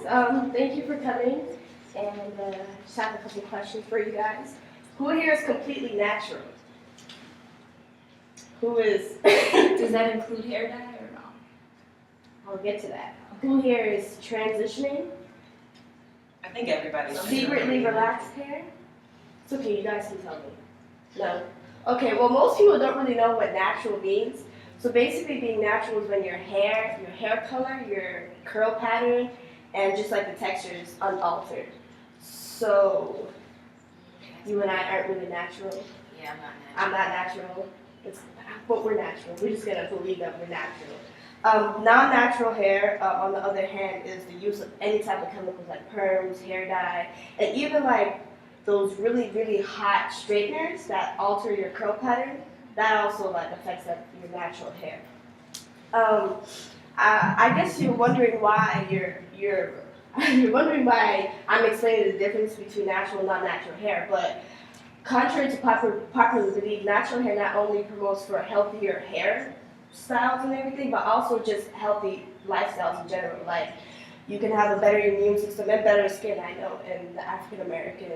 Thank you for coming, and just have a couple questions for you guys. Who here is completely natural? Who is? Does that include hair dye or no? I'll get to that. Who here is transitioning? I think everybody's Secretly relaxed hair? It's okay, you guys can tell me. No? Okay, well, most people don't really know what natural means. So basically being natural is when your hair color, your curl pattern, and just like the texture is unaltered. So you and I aren't really natural. Yeah, I'm not natural. I'm not natural. But we're natural. We're just gonna believe that we're natural. Non-natural hair, on the other hand, is the use of any type of chemicals like perms, hair dye, and even like those really, really hot straighteners that alter your curl pattern. That also like affects your natural hair. I guess you're wondering why you're wondering why I'm explaining the difference between natural and non-natural hair, but contrary to popular belief, natural hair not only promotes for healthier hair styles and everything, but also just healthy lifestyles in general. Like you can have a better immune system and better skin. I know in the African American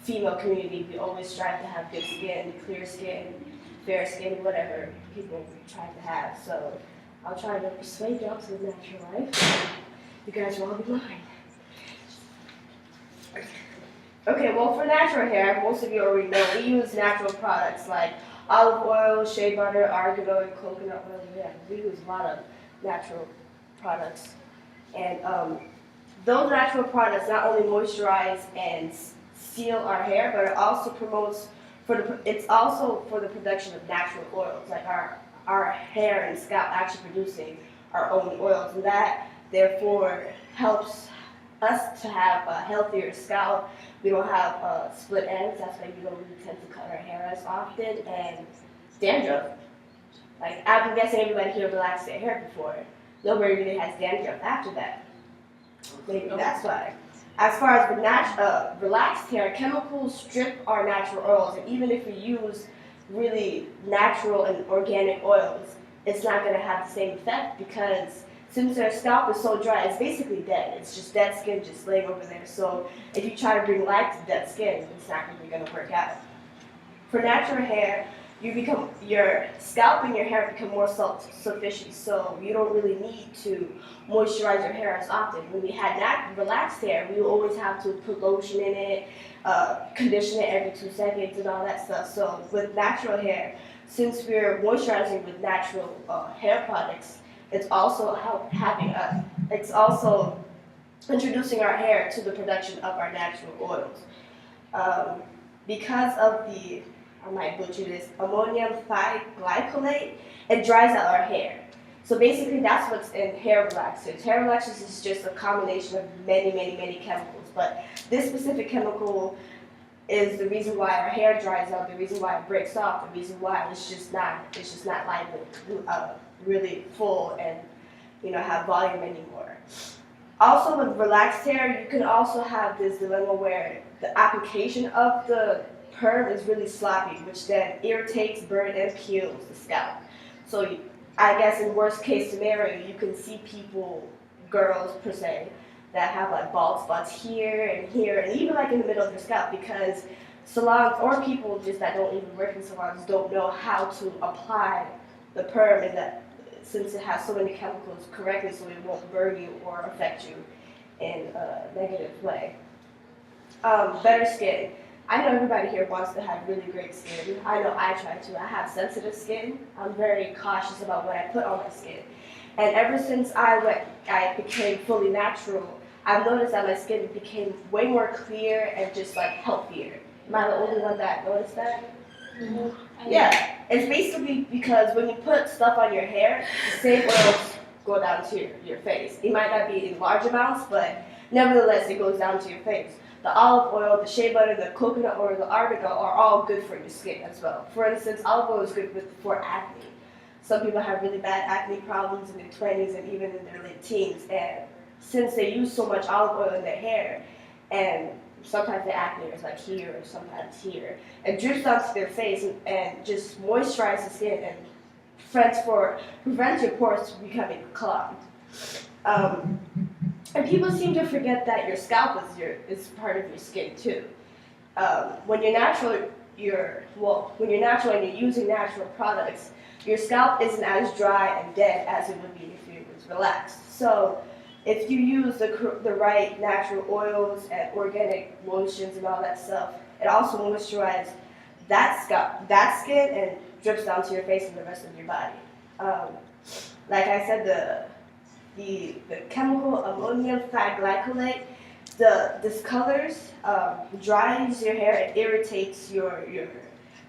female community, we always strive to have good skin, clear skin, fair skin, whatever people try to have. So I'll try to persuade y'all to the natural life. You guys will all be mine. Okay, well for natural hair, most of you already know, we use natural products like olive oil, shea butter, argan oil, coconut oil. Yeah, we use a lot of natural products. And those natural products not only moisturize and seal our hair, but it also promotes it's also for the production of natural oils, like our hair and scalp actually producing our own oils, and that therefore helps us to have a healthier scalp. We don't have split ends, that's why we don't really tend to cut our hair as often, and dandruff. Like I'm guessing everybody here relaxed their hair before. Nobody really has dandruff after that. Maybe that's why. As far as the relaxed hair, chemicals strip our natural oils, and even if we use really natural and organic oils, it's not going to have the same effect because since our scalp is so dry, it's basically dead. It's just dead skin just laying over there. So if you try to bring life to dead skin, it's not really going to work out. For natural hair, your scalp and your hair become more self-sufficient, so you don't really need to moisturize your hair as often. When we had relaxed hair, we always have to put lotion in it, condition it every 2 seconds and all that stuff. So with natural hair, since we're moisturizing with natural hair products, it's also it's also introducing our hair to the production of our natural oils. Because of I might butcher this, ammonium thioglycolate, it dries out our hair. So basically that's what's in hair relaxers. Hair relaxers is just a combination of many, many, many chemicals, but this specific chemical is the reason why our hair dries out, the reason why it breaks off, the reason why it's just not really full and have volume anymore. Also with relaxed hair, you can also have this dilemma where the application of the perm is really sloppy, which then irritates, burns, and peels the scalp. So I guess in worst case scenario, you can see people, girls per se, that have like bald spots here, and even like in the middle of their scalp because salons or people just that don't even work in salons don't know how to apply the perm and that since it has so many chemicals correctly so it won't burn you or affect you in a negative way. Better skin. I know everybody here wants to have really great skin. I know I try to. I have sensitive skin. I'm very cautious about what I put on my skin. And ever since I became fully natural, I've noticed that my skin became way more clear and just like healthier. Am I the only one that noticed that? Mm-hmm. Yeah, it's basically because when you put stuff on your hair, the same oils go down to your face. It might not be in large amounts, but nevertheless, it goes down to your face. The olive oil, the shea butter, the coconut oil, the argan oil are all good for your skin as well. For instance, olive oil is good for acne. Some people have really bad acne problems in their 20s and even in their late teens. And since they use so much olive oil in their hair, and sometimes the acne is like here or sometimes here, it drips onto their face and just moisturizes the skin and prevents your pores from becoming clogged. And people seem to forget that your scalp is part of your skin too. When you're natural, when you're natural and you're using natural products, your scalp isn't as dry and dead as it would be if you was relaxed. So if you use the right natural oils and organic lotions and all that stuff, it also moisturizes that skin, and drips down to your face and the rest of your body. Like I said, the chemical ammonium thioglycolate, discolors, dries your hair, and irritates your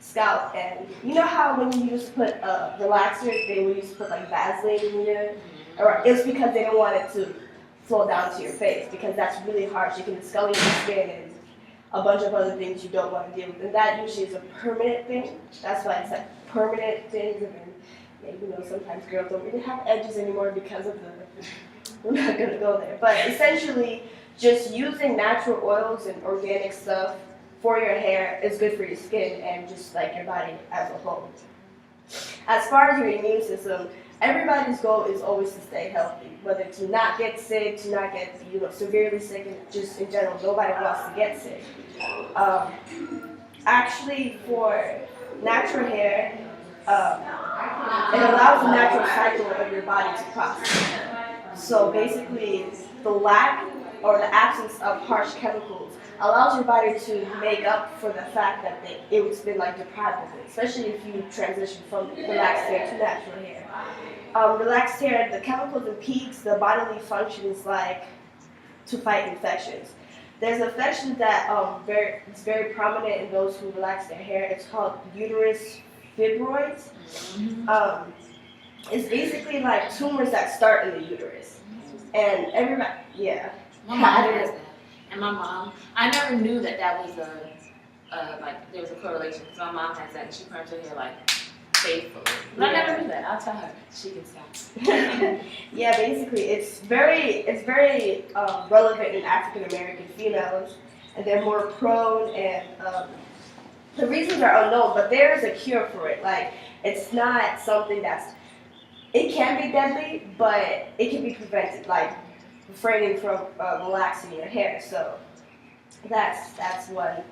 scalp. And you know how when you used to put relaxers, they would used to put like Vaseline in your, or it's because they don't want it to flow down to your face, because that's really harsh. It can discolor your skin and a bunch of other things you don't want to deal with. And that usually is a permanent thing. That's why it's like permanent things. And sometimes girls don't really have edges anymore because of we're not going to go there. But essentially, just using natural oils and organic stuff for your hair is good for your skin and just like your body as a whole. As far as your immune system, everybody's goal is always to stay healthy, whether to not get sick, to not get severely sick, and just in general, nobody wants to get sick. Actually, for natural hair, it allows the natural cycle of your body to process. So basically, the lack or the absence of harsh chemicals allows your body to make up for the fact that it's been like deprived of it, especially if you transition from relaxed hair to natural hair. Relaxed hair, the chemicals impedes the bodily functions like to fight infections. There's an infection that is very prominent in those who relax their hair. It's called uterus fibroids. It's basically like tumors that start in the uterus. And everybody, yeah. My mom has that. And my mom, I never knew that was like there was a correlation, because my mom has that and she perms her hair like faithfully. But I never knew that. I'll tell her. She can stop. Yeah, basically, it's very relevant in African American females, and they're more prone, and the reasons are unknown, but there is a cure for it. Like, it's not something it can be deadly, but it can be prevented, like refraining from relaxing your hair. So that's one.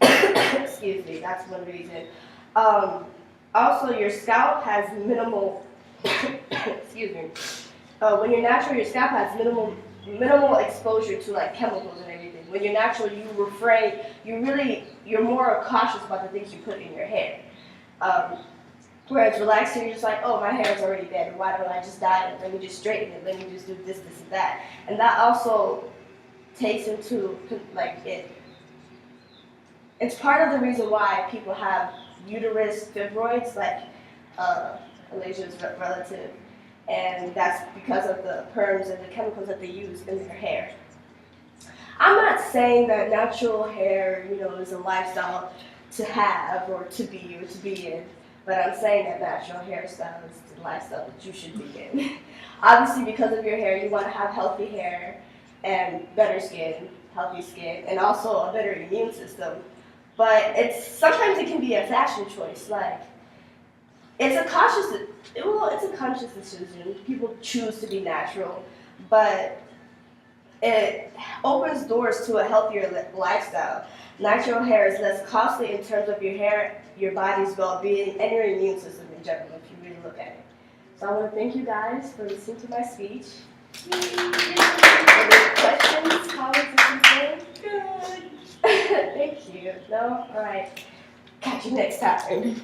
Excuse me. That's one reason. Also, your scalp has minimal. Excuse me. When you're natural, your scalp has minimal exposure to like chemicals and everything. When you're natural, you refrain. You're more cautious about the things you put in your hair. Whereas relaxing, you're just like, oh, my hair is already dead. Why don't I just dye it? Let me just straighten it. Let me just do this, and that. And that also takes into like it. It's part of the reason why people have uterus fibroids, like Alasia's relative, and that's because of the perms and the chemicals that they use in their hair. I'm not saying that natural hair, is a lifestyle to have or to be in. But I'm saying that natural hairstyle is the lifestyle that you should be in. Obviously, because of your hair, you want to have healthy hair and better skin, healthy skin, and also a better immune system. But sometimes it can be a fashion choice. Like, it's a conscious decision. People choose to be natural, but it opens doors to a healthier lifestyle. Natural hair is less costly in terms of your hair, your body's well-being, and your immune system in general, if you really look at it. So I want to thank you guys for listening to my speech. Any questions, comments, or concerns? Good. Thank you. No? All right. Catch you next time.